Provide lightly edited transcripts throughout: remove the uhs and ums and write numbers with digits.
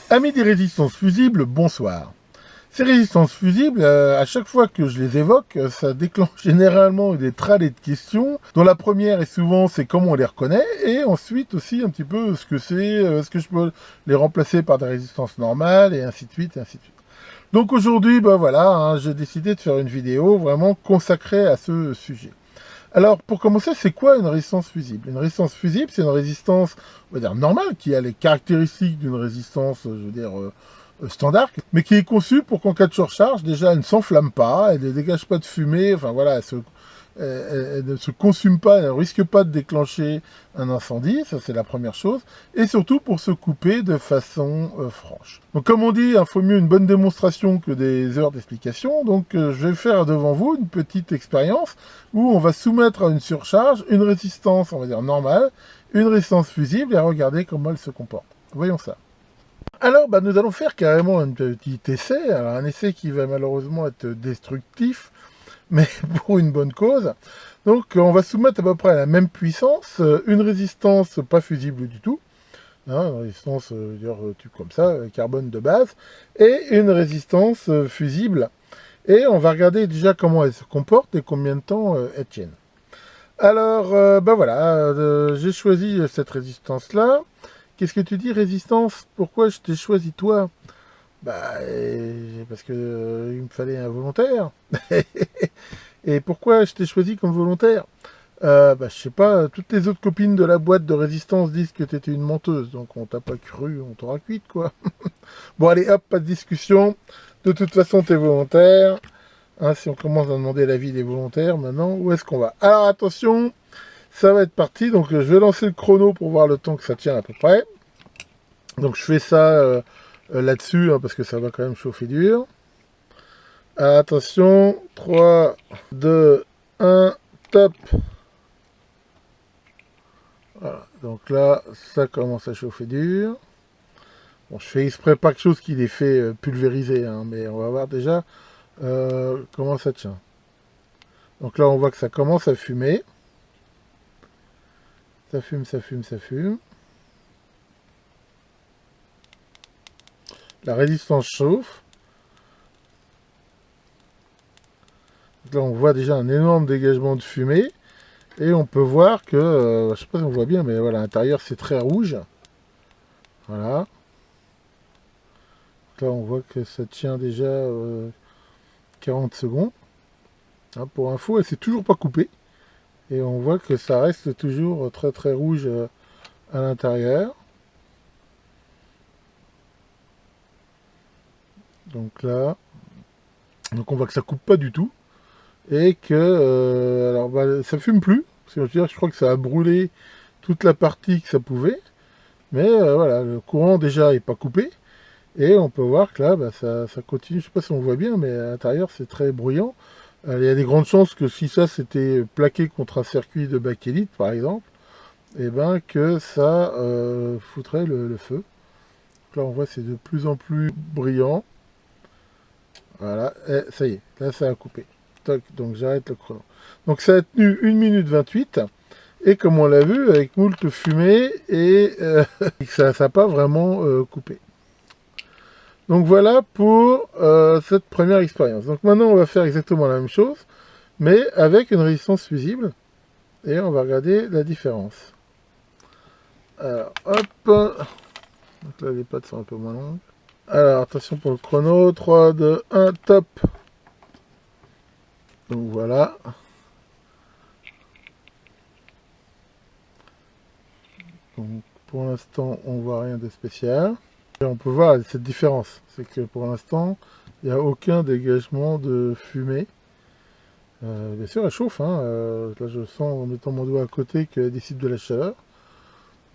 Amis des résistances fusibles, bonsoir. Ces résistances fusibles, à chaque fois que je les évoque, ça déclenche généralement des tralées de questions, dont la première est souvent c'est comment on les reconnaît, et ensuite aussi un petit peu ce que c'est, est-ce que je peux les remplacer par des résistances normales, et ainsi de suite, et ainsi de suite. Donc aujourd'hui, ben voilà, hein, j'ai décidé de faire une vidéo vraiment consacrée à ce sujet. Alors, pour commencer, c'est quoi une résistance fusible? Une résistance fusible, c'est une résistance, on va dire, normale, qui a les caractéristiques d'une résistance, je veux dire, standard, mais qui est conçue pour qu'en cas de surcharge, déjà, elle ne s'enflamme pas, elle ne dégage pas de fumée, enfin voilà, elle ne se consume pas, elle ne risque pas de déclencher un incendie, ça c'est la première chose, et surtout pour se couper de façon franche. Donc comme on dit, il faut mieux une bonne démonstration que des heures d'explication, donc je vais faire devant vous une petite expérience où on va soumettre à une surcharge une résistance, on va dire normale, une résistance fusible, et regarder comment elle se comporte. Voyons ça. Alors, nous allons faire carrément un petit essai, alors un essai qui va malheureusement être destructif, mais pour une bonne cause. Donc on va soumettre à peu près à la même puissance une résistance pas fusible du tout, hein, une résistance tube comme ça, carbone de base, et une résistance fusible. Et on va regarder déjà comment elle se comporte et combien de temps elle tient. Alors, voilà, j'ai choisi cette résistance-là. Qu'est-ce que tu dis, résistance? Pourquoi je t'ai choisi toi? Parce que il me fallait un volontaire. Et pourquoi je t'ai choisi comme volontaire? Je sais pas, toutes les autres copines de la boîte de résistance disent que t'étais une menteuse, donc on t'a pas cru, on t'aura cuite, quoi. Bon, allez, hop, pas de discussion. De toute façon, t'es volontaire. Hein, si on commence à demander l'avis des volontaires, maintenant, où est-ce qu'on va? Alors, attention, ça va être parti. Donc, je vais lancer le chrono pour voir le temps que ça tient à peu près. Donc, je fais ça là-dessus, hein, parce que ça va quand même chauffer dur. Attention, 3, 2, 1, top. Voilà, donc là, ça commence à chauffer dur. Bon, je fais exprès pas quelque chose qui les fait pulvériser, hein, mais on va voir déjà comment ça tient. Donc là, on voit que ça commence à fumer. Ça fume, ça fume, ça fume. La résistance chauffe. Donc là, on voit déjà un énorme dégagement de fumée. Et on peut voir que, je sais pas si on voit bien, mais voilà, à l'intérieur, c'est très rouge. Voilà. Donc là, on voit que ça tient déjà 40 secondes. Hein, pour info, elle s'est toujours pas coupée. Et on voit que ça reste toujours très très rouge à l'intérieur. Donc là, donc on voit que ça coupe pas du tout. Et que, ça fume plus. Parce que je crois que ça a brûlé toute la partie que ça pouvait. Mais voilà, le courant déjà est pas coupé. Et on peut voir que là, ça continue. Je sais pas si on voit bien, mais à l'intérieur, c'est très bruyant. Il y a des grandes chances que si ça s'était plaqué contre un circuit de bakélite, par exemple, et ben que ça foutrait le feu. Donc là, on voit c'est de plus en plus brillant. Voilà, et ça y est, là, ça a coupé. Toc, donc j'arrête le chrono. Donc ça a tenu 1 minute 28. Et comme on l'a vu, avec moult fumée, et ça n'a pas vraiment coupé. Donc voilà pour cette première expérience. Donc maintenant on va faire exactement la même chose, mais avec une résistance fusible, et on va regarder la différence. Alors hop, donc là les pattes sont un peu moins longues. Alors attention pour le chrono, 3, 2, 1, top. Donc voilà. Donc pour l'instant on voit rien de spécial. Et on peut voir cette différence, c'est que pour l'instant, il n'y a aucun dégagement de fumée. Bien sûr, elle chauffe, hein. Là je sens en mettant mon doigt à côté qu'elle dissipe de la chaleur.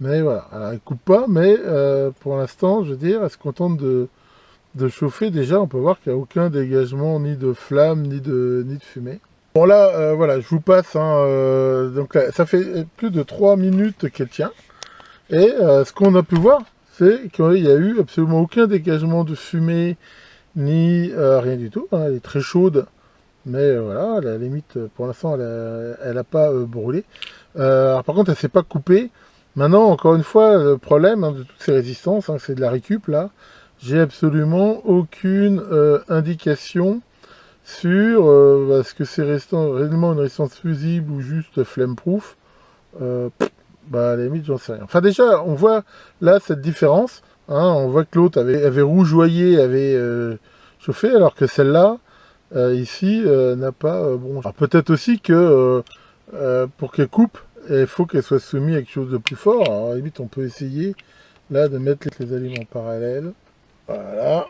Mais voilà, alors, elle ne coupe pas, mais pour l'instant, je veux dire, elle se contente de chauffer. Déjà, on peut voir qu'il n'y a aucun dégagement ni de flamme, ni de fumée. Bon là, voilà, je vous passe, hein, donc là, ça fait plus de 3 minutes qu'elle tient. Et ce qu'on a pu voir, c'est qu'il n'y a eu absolument aucun dégagement de fumée, ni rien du tout. Hein, elle est très chaude, mais voilà, à la limite, pour l'instant, elle n'a pas brûlé. Alors, par contre, elle ne s'est pas coupée. Maintenant, encore une fois, le problème, hein, de toutes ces résistances, hein, c'est de la récup, là. j'ai absolument aucune indication sur est-ce que c'est réellement une résistance fusible ou juste flame-proof. Bah à la limite, j'en sais rien. Enfin déjà, on voit là cette différence. Hein, on voit que l'autre avait rougeoyé, avait chauffé, alors que celle-là, ici, n'a pas bronché. Alors peut-être aussi que pour qu'elle coupe, il faut qu'elle soit soumise à quelque chose de plus fort. Alors à la limite, on peut essayer là de mettre les aliments parallèles. Voilà.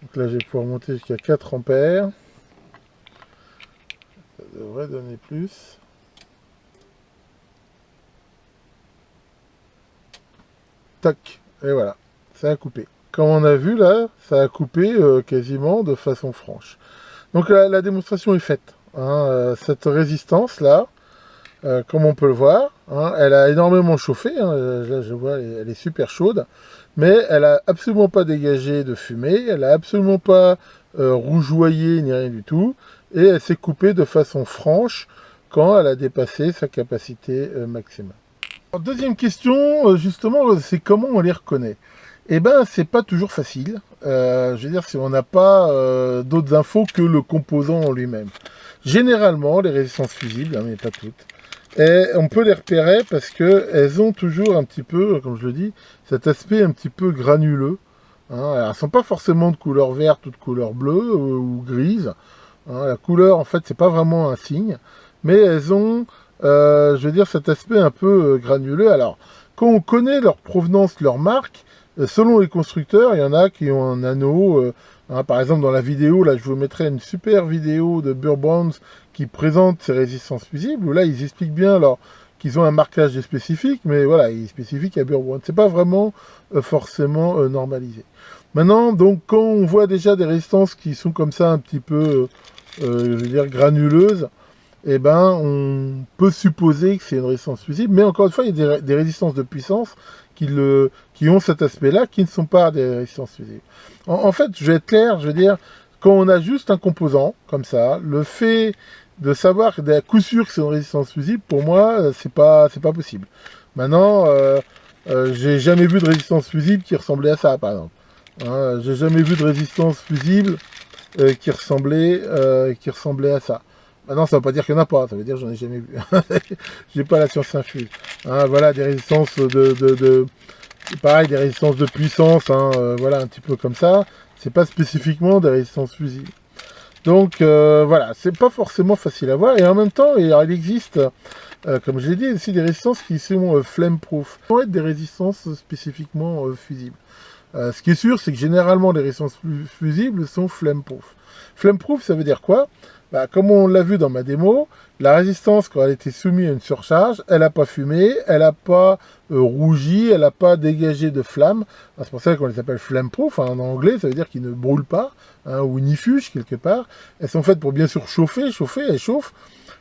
Donc là, je vais pouvoir monter jusqu'à 4 ampères. Ça devrait donner plus. Tac. Et voilà. Ça a coupé. Comme on a vu là, ça a coupé quasiment de façon franche. Donc la démonstration est faite. Hein, cette résistance là, comme on peut le voir, hein, elle a énormément chauffé. Hein, là, je vois, elle est super chaude. Mais elle a absolument pas dégagé de fumée, elle a absolument pas rougeoyé ni rien du tout, et elle s'est coupée de façon franche quand elle a dépassé sa capacité maximale. Alors, deuxième question, justement, c'est comment on les reconnaît. Eh ben, c'est pas toujours facile. Je veux dire, si on n'a pas d'autres infos que le composant en lui-même. Généralement, les résistances fusibles, hein, mais pas toutes, et on peut les repérer parce qu'elles ont toujours un petit peu, comme je le dis, cet aspect un petit peu granuleux. Hein. Elles ne sont pas forcément de couleur verte ou de couleur bleue ou grise. Hein. La couleur, en fait, c'est pas vraiment un signe. Mais elles ont, je veux dire, cet aspect un peu granuleux. Alors, quand on connaît leur provenance, leur marque, selon les constructeurs, il y en a qui ont un anneau. Hein, par exemple, dans la vidéo, là, je vous mettrai une super vidéo de Burr Bonds qui présente ces résistances fusibles, où là, ils expliquent bien alors qu'ils ont un marquage spécifique, mais voilà, il est spécifique à Burr Bonds. C'est pas vraiment forcément normalisé. Maintenant, donc, quand on voit déjà des résistances qui sont comme ça, un petit peu, je veux dire, granuleuses, eh ben, on peut supposer que c'est une résistance fusible, mais encore une fois, il y a des résistances de puissance qui ont cet aspect-là, qui ne sont pas des résistances fusibles. En fait, je vais être clair, je veux dire, quand on a juste un composant, comme ça, le fait de savoir à coup sûr que c'est une résistance fusible, pour moi, c'est pas possible. Maintenant, j'ai jamais vu de résistance fusible qui ressemblait à ça, par exemple. Hein, j'ai jamais vu de résistance fusible qui ressemblait à ça. Maintenant, ça ne veut pas dire qu'il n'y en a pas, ça veut dire que j'en ai jamais vu. J'ai pas la science infuse. Hein, voilà, des résistances pareil, des résistances de puissance, hein, voilà, un petit peu comme ça. C'est pas spécifiquement des résistances fusibles. Donc voilà, c'est pas forcément facile à voir. Et en même temps, il existe, comme je l'ai dit, aussi des résistances qui sont flame-proof. Ça peut être des résistances spécifiquement fusibles. Ce qui est sûr, c'est que généralement, les résistances fusibles sont flame-proof. Flame-proof, ça veut dire quoi? Bah, comme on l'a vu dans ma démo, la résistance, quand elle était soumise à une surcharge, elle n'a pas fumé, elle n'a pas rougi, elle n'a pas dégagé de flamme. C'est pour ça qu'on les appelle flame-proof. Hein, en anglais, ça veut dire qu'ils ne brûlent pas, hein, ou nifugent quelque part. Elles sont faites pour bien sûr chauffer, elles chauffent,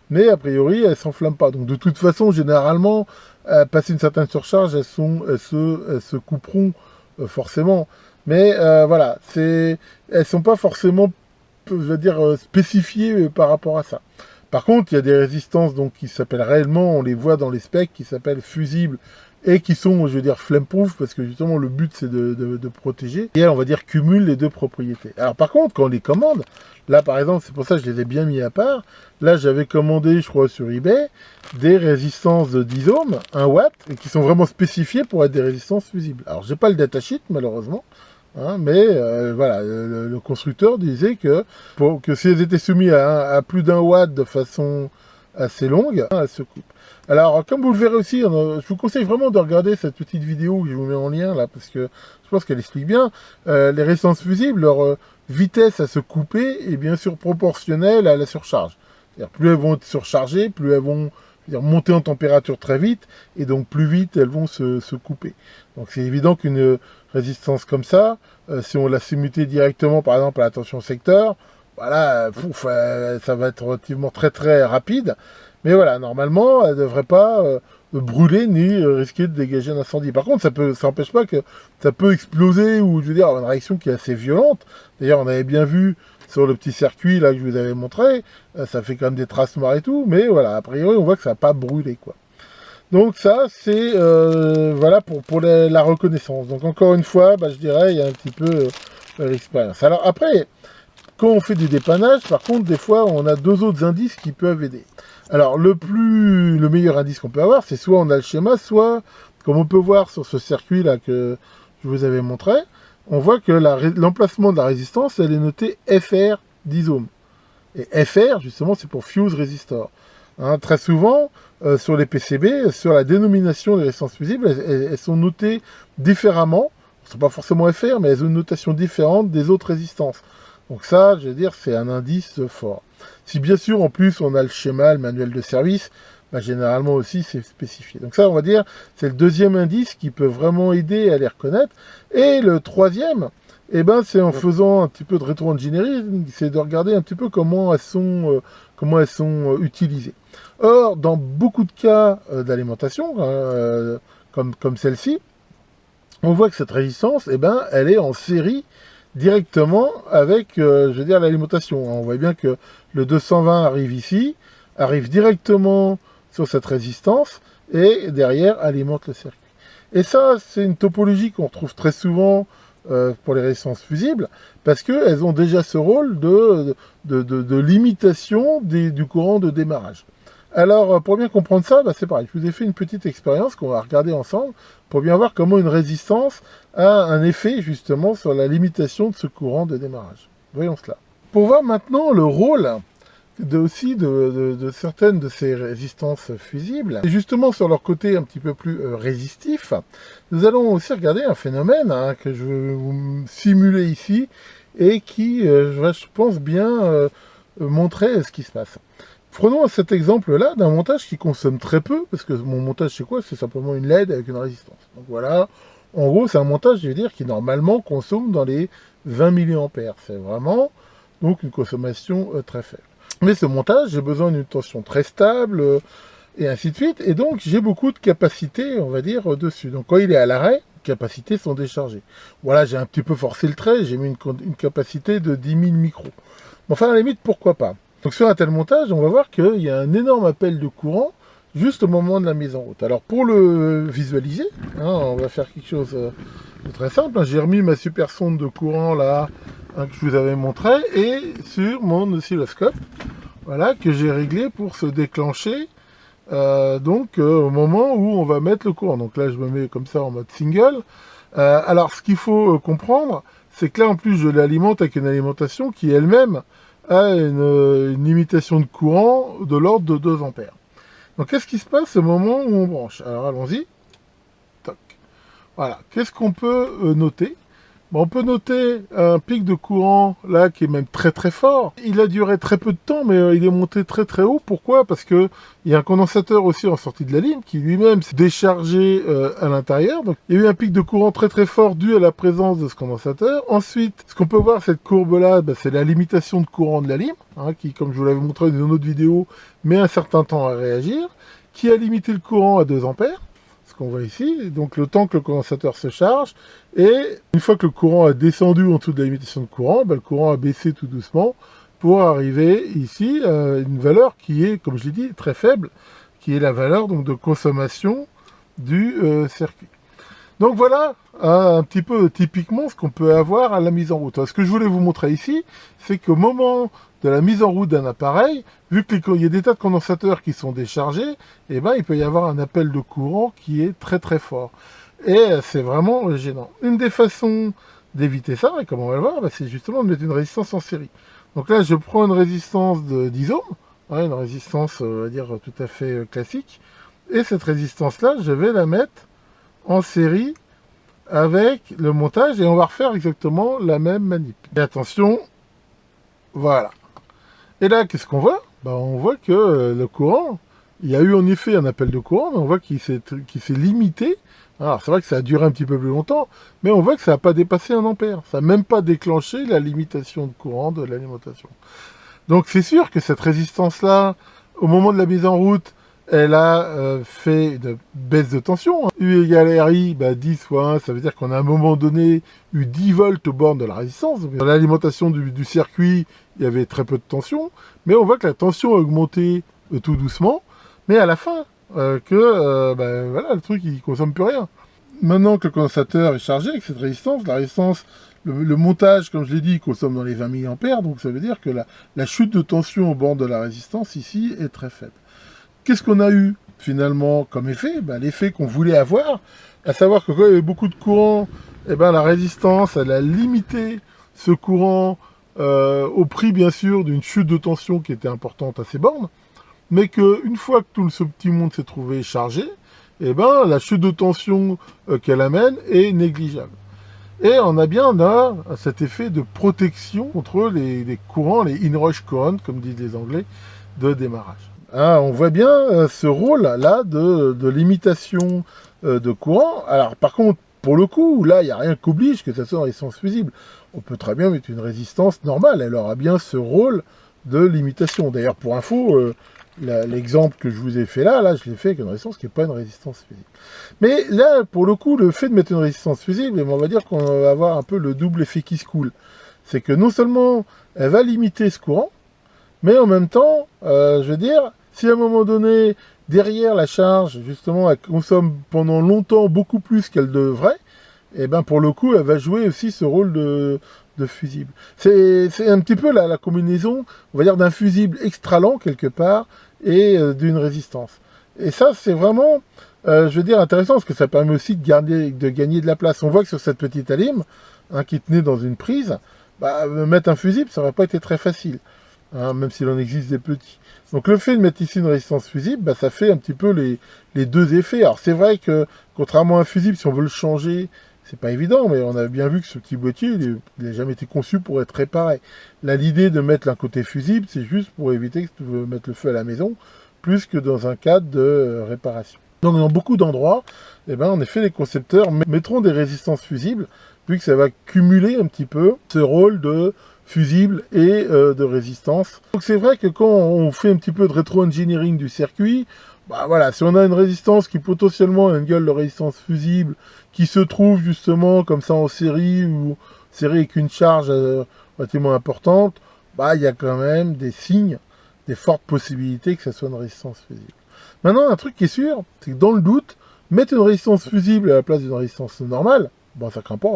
mais a priori, elles ne s'enflamment pas. Donc de toute façon, généralement, passer une certaine surcharge, elles se couperont forcément. Mais voilà, elles ne sont pas forcément, je veux dire, spécifiées par rapport à ça. Par contre, il y a des résistances donc, qui s'appellent réellement, on les voit dans les specs, qui s'appellent fusibles et qui sont, je veux dire, flame-proof, parce que justement le but c'est de protéger. Et elles, on va dire, cumulent les deux propriétés. Alors par contre, quand on les commande, là par exemple, c'est pour ça que je les ai bien mis à part, là j'avais commandé, je crois, sur eBay, des résistances de 10 ohms, 1 watt, et qui sont vraiment spécifiées pour être des résistances fusibles. Alors j'ai pas le datasheet, malheureusement, hein, mais voilà, le constructeur disait que, si elles étaient soumises à plus d'1 watt de façon assez longue, hein, elles se coupent. Alors, comme vous le verrez aussi, je vous conseille vraiment de regarder cette petite vidéo que je vous mets en lien, là, parce que je pense qu'elle explique bien. Les résistances fusibles, leur vitesse à se couper est bien sûr proportionnelle à la surcharge. C'est-à-dire, plus elles vont être surchargées, plus elles vont monter en température très vite, et donc plus vite elles vont se couper. Donc c'est évident qu'une résistance comme ça, si on l'a simulée directement, par exemple, à la tension secteur, voilà, ça va être relativement très rapide. Mais voilà, normalement, elle ne devrait pas brûler ni risquer de dégager un incendie. Par contre, ça n'empêche pas que ça peut exploser ou, je veux dire, avoir une réaction qui est assez violente. D'ailleurs, on avait bien vu sur le petit circuit là que je vous avais montré, ça fait quand même des traces noires et tout, mais voilà, a priori, on voit que ça n'a pas brûlé, quoi. Donc ça, c'est voilà pour la reconnaissance. Donc encore une fois, bah, je dirais, il y a un petit peu l'expérience. Alors après, quand on fait du dépannage, par contre, des fois, on a deux autres indices qui peuvent aider. Alors le meilleur indice qu'on peut avoir, c'est soit on a le schéma, soit, comme on peut voir sur ce circuit-là que je vous avais montré, on voit que l'emplacement de la résistance, elle est notée FR 10 ohms. Et FR, justement, c'est pour Fuse Resistor. Hein, très souvent, sur les PCB, sur la dénomination des résistances fusibles, elles sont notées différemment. Ce ne sont pas forcément FR, mais elles ont une notation différente des autres résistances. Donc ça, je veux dire, c'est un indice fort. Si bien sûr, en plus, on a le schéma, le manuel de service, bah, généralement aussi, c'est spécifié. Donc ça, on va dire, c'est le deuxième indice qui peut vraiment aider à les reconnaître. Et le troisième, eh ben, c'est en faisant un petit peu de rétro-engineering, c'est de regarder un petit peu comment elles sont utilisées. Or, dans beaucoup de cas d'alimentation, comme celle-ci, on voit que cette résistance, eh ben, elle est en série directement avec, je veux dire, l'alimentation. On voit bien que le 220 arrive ici, arrive directement sur cette résistance, et derrière alimente le circuit. Et ça, c'est une topologie qu'on retrouve très souvent pour les résistances fusibles, parce qu'elles ont déjà ce rôle de limitation du courant de démarrage. Alors, pour bien comprendre ça, bah, c'est pareil. Je vous ai fait une petite expérience qu'on va regarder ensemble pour bien voir comment une résistance a un effet justement sur la limitation de ce courant de démarrage. Voyons cela. Pour voir maintenant le rôle aussi de certaines de ces résistances fusibles, et justement sur leur côté un petit peu plus résistif, nous allons aussi regarder un phénomène que je vais vous simuler ici et qui, je pense, bien montrer ce qui se passe. Prenons cet exemple-là d'un montage qui consomme très peu, parce que mon montage c'est quoi? C'est simplement une LED avec une résistance. Donc voilà, en gros c'est un montage, je veux dire, qui normalement consomme dans les 20 mA. C'est vraiment donc une consommation très faible. Mais ce montage, j'ai besoin d'une tension très stable, et ainsi de suite, et donc j'ai beaucoup de capacité, on va dire, dessus. Donc quand il est à l'arrêt, les capacités sont déchargées. Voilà, j'ai un petit peu forcé le trait, j'ai mis une capacité de 10 000 micros. Mais enfin, à la limite, pourquoi pas? Donc sur un tel montage, on va voir qu'il y a un énorme appel de courant juste au moment de la mise en route. Alors pour le visualiser, on va faire quelque chose de très simple. J'ai remis ma super sonde de courant là, que je vous avais montré, et sur mon oscilloscope, voilà, que j'ai réglé pour se déclencher au moment où on va mettre le courant. Donc là, je me mets comme ça en mode single. Alors ce qu'il faut comprendre, c'est que là en plus je l'alimente avec une alimentation qui elle-même a une limitation de courant de l'ordre de 2 ampères. Donc qu'est-ce qui se passe au moment où on branche? Alors allons-y. Toc. Voilà. Qu'est-ce qu'on peut noter? Bon, on peut noter un pic de courant là qui est même très très fort. Il a duré très peu de temps, mais il est monté très très haut. Pourquoi? Parce que il y a un condensateur aussi en sortie de la ligne qui lui-même s'est déchargé à l'intérieur. Donc il y a eu un pic de courant très très fort dû à la présence de ce condensateur. Ensuite, ce qu'on peut voir, cette courbe là, c'est la limitation de courant de la lime, qui, comme je vous l'avais montré dans une autre vidéo, met un certain temps à réagir, qui a limité le courant à 2 ampères. Qu'on voit ici, donc le temps que le condensateur se charge, et une fois que le courant a descendu en dessous de la limitation de courant, le courant a baissé tout doucement pour arriver ici à une valeur qui est, comme je l'ai dit, très faible, qui est la valeur donc de consommation du circuit. Donc voilà un petit peu typiquement ce qu'on peut avoir à la mise en route. Alors, ce que je voulais vous montrer ici, c'est qu'au moment de la mise en route d'un appareil, vu qu'il y a des tas de condensateurs qui sont déchargés, il peut y avoir un appel de courant qui est très très fort. Et c'est vraiment gênant. Une des façons d'éviter ça, et comme on va le voir, c'est justement de mettre une résistance en série. Donc là, je prends une résistance de 10 ohms, une résistance, on va dire, tout à fait classique, et cette résistance-là, je vais la mettre en série avec le montage, et on va refaire exactement la même manip. Et attention, voilà. Et là, qu'est-ce qu'on voit? On voit que le courant, il y a eu en effet un appel de courant, mais on voit qu'il s'est limité. Alors c'est vrai que ça a duré un petit peu plus longtemps, mais on voit que ça n'a pas dépassé 1 ampère. Ça n'a même pas déclenché la limitation de courant de l'alimentation. Donc c'est sûr que cette résistance-là, au moment de la mise en route, elle a fait une baisse de tension. U égale RI, 10 fois 1, ça veut dire qu'on a à un moment donné eu 10 volts aux bornes de la résistance. Dans l'alimentation du circuit, il y avait très peu de tension, mais on voit que la tension a augmenté tout doucement, mais à la fin, voilà, le truc il consomme plus rien. Maintenant que le condensateur est chargé avec cette résistance, la résistance, le montage, comme je l'ai dit, il consomme dans les 20 mA, donc ça veut dire que la chute de tension au bord de la résistance ici est très faible. Qu'est-ce qu'on a eu finalement comme effet? L'effet qu'on voulait avoir, à savoir que quand il y avait beaucoup de courant, la résistance, elle a limité ce courant au prix bien sûr d'une chute de tension qui était importante à ces bornes, mais qu'une fois que tout ce petit monde s'est trouvé chargé, la chute de tension qu'elle amène est négligeable. Et on a bien cet effet de protection contre les courants, les inrush current, comme disent les Anglais, de démarrage. Ah, on voit bien ce rôle-là de limitation de courant. Alors par contre, pour le coup, là, il n'y a rien qui oblige que ça soit une résistance fusible. On peut très bien mettre une résistance normale. Elle aura bien ce rôle de limitation. D'ailleurs, pour info, l'exemple que je vous ai fait là, je l'ai fait avec une résistance qui n'est pas une résistance fusible. Mais là, pour le coup, le fait de mettre une résistance fusible, on va dire qu'on va avoir un peu le double effet qui se coule. C'est que non seulement elle va limiter ce courant, mais en même temps, je veux dire, si à un moment donné, derrière la charge, justement, elle consomme pendant longtemps beaucoup plus qu'elle devrait, pour le coup, elle va jouer aussi ce rôle de fusible. C'est un petit peu la combinaison, on va dire, d'un fusible extra lent, quelque part, et d'une résistance. Et ça, c'est vraiment, je veux dire, intéressant, parce que ça permet aussi de gagner de la place. On voit que sur cette petite alim, qui tenait dans une prise, mettre un fusible, ça n'aurait pas été très facile. Même s'il en existe des petits. Donc le fait de mettre ici une résistance fusible, ça fait un petit peu les deux effets. Alors c'est vrai que, contrairement à un fusible, si on veut le changer, c'est pas évident, mais on a bien vu que ce petit boîtier, il n'a jamais été conçu pour être réparé. Là, l'idée de mettre un côté fusible, c'est juste pour éviter que tu veux mettre le feu à la maison, plus que dans un cadre de réparation. Donc dans beaucoup d'endroits, en effet, les concepteurs mettront des résistances fusibles, vu que ça va cumuler un petit peu ce rôle de fusible et de résistance. Donc c'est vrai que quand on fait un petit peu de rétro-engineering du circuit, si on a une résistance qui potentiellement a une gueule de résistance fusible, qui se trouve justement comme ça en série, ou série avec une charge relativement importante, il y a quand même des signes, des fortes possibilités que ça soit une résistance fusible. Maintenant, un truc qui est sûr, c'est que dans le doute, mettre une résistance fusible à la place d'une résistance normale, ça craint pas,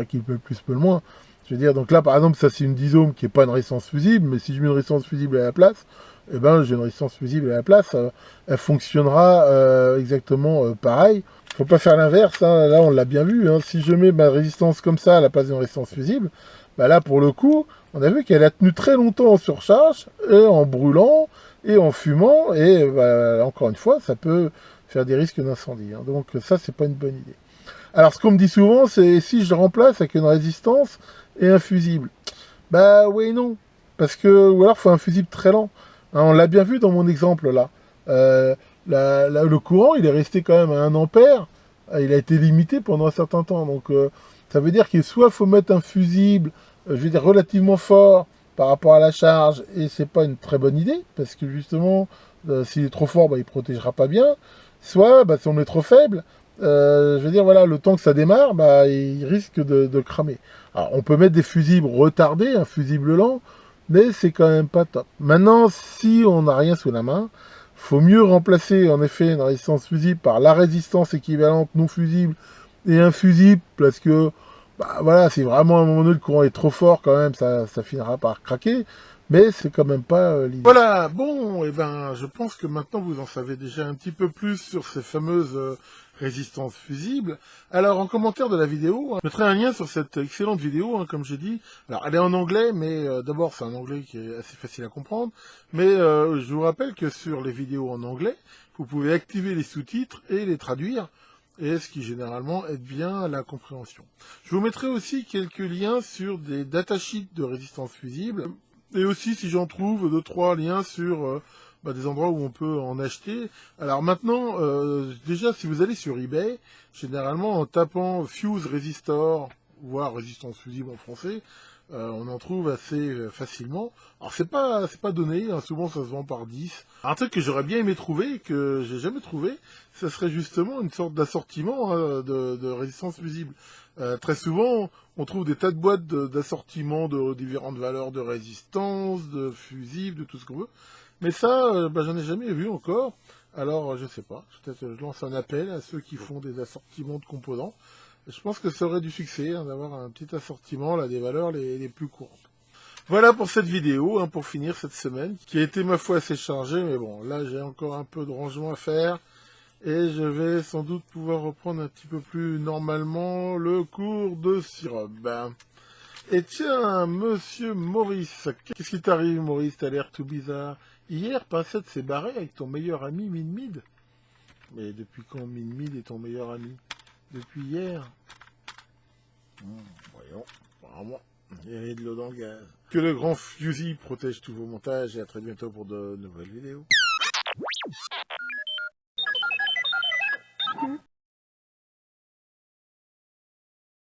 qui peut le plus, peut le moins. Je veux dire, donc là, par exemple, ça c'est une 10 ohms qui n'est pas une résistance fusible, mais si je mets une résistance fusible à la place, j'ai une résistance fusible à la place, elle fonctionnera exactement pareil. Faut pas faire l'inverse, là on l'a bien vu, si je mets ma résistance comme ça à la place d'une résistance fusible, là pour le coup, on a vu qu'elle a tenu très longtemps en surcharge, et en brûlant, et en fumant, et encore une fois, ça peut faire des risques d'incendie. Donc ça, c'est pas une bonne idée. Alors ce qu'on me dit souvent, c'est si je le remplace avec une résistance et un fusible. Oui et non. Parce que, ou alors il faut un fusible très lent. On l'a bien vu dans mon exemple là. Le courant, il est resté quand même à 1 ampère. Il a été limité pendant un certain temps. Donc ça veut dire qu'il soit faut mettre un fusible, je veux dire relativement fort par rapport à la charge, et c'est pas une très bonne idée, parce que justement, s'il est trop fort, il protégera pas bien. Soit, si on est trop faible, je veux dire, le temps que ça démarre, il risque de cramer. Alors, on peut mettre des fusibles retardés, un fusible lent, mais c'est quand même pas top. Maintenant, si on n'a rien sous la main, faut mieux remplacer, en effet, une résistance fusible par la résistance équivalente non fusible et un fusible, parce que, si vraiment à un moment donné le courant est trop fort, quand même, ça finira par craquer. Mais c'est quand même pas l'idée. Voilà, bon, je pense que maintenant vous en savez déjà un petit peu plus sur ces fameuses résistances fusibles. Alors, en commentaire de la vidéo, je mettrai un lien sur cette excellente vidéo, comme j'ai dit. Alors, elle est en anglais, mais d'abord, c'est un anglais qui est assez facile à comprendre. Mais je vous rappelle que sur les vidéos en anglais, vous pouvez activer les sous-titres et les traduire, et ce qui généralement aide bien à la compréhension. Je vous mettrai aussi quelques liens sur des datasheets de résistance fusible, et aussi si j'en trouve 2-3 liens sur des endroits où on peut en acheter. Alors maintenant, déjà si vous allez sur eBay, généralement en tapant Fuse Resistor, voire résistance fusible en français, on en trouve assez facilement. Alors c'est pas donné, souvent ça se vend par 10. Un truc que j'aurais bien aimé trouver, et que j'ai jamais trouvé, ça serait justement une sorte d'assortiment de résistance fusible. Très souvent, on trouve des tas de boîtes d'assortiments de différentes valeurs de résistance, de fusibles, de tout ce qu'on veut. Mais ça, j'en ai jamais vu encore. Alors, je sais pas, peut-être je lance un appel à ceux qui font des assortiments de composants. Je pense que ça aurait du succès hein, d'avoir un petit assortiment là, des valeurs les plus courantes. Voilà pour cette vidéo, hein, pour finir cette semaine, qui a été ma foi assez chargée, mais bon, là j'ai encore un peu de rangement à faire, et je vais sans doute pouvoir reprendre un petit peu plus normalement le cours de sirop. Et tiens, monsieur Maurice, qu'est-ce qui t'arrive Maurice, t'as l'air tout bizarre. Hier, Pincette s'est barré avec ton meilleur ami Minmid. Mais depuis quand Minmid est ton meilleur ami? Depuis hier. Voyons, apparemment, il y avait de l'eau dans le gaz. Que le grand fusil protège tous vos montages et à très bientôt pour de nouvelles vidéos.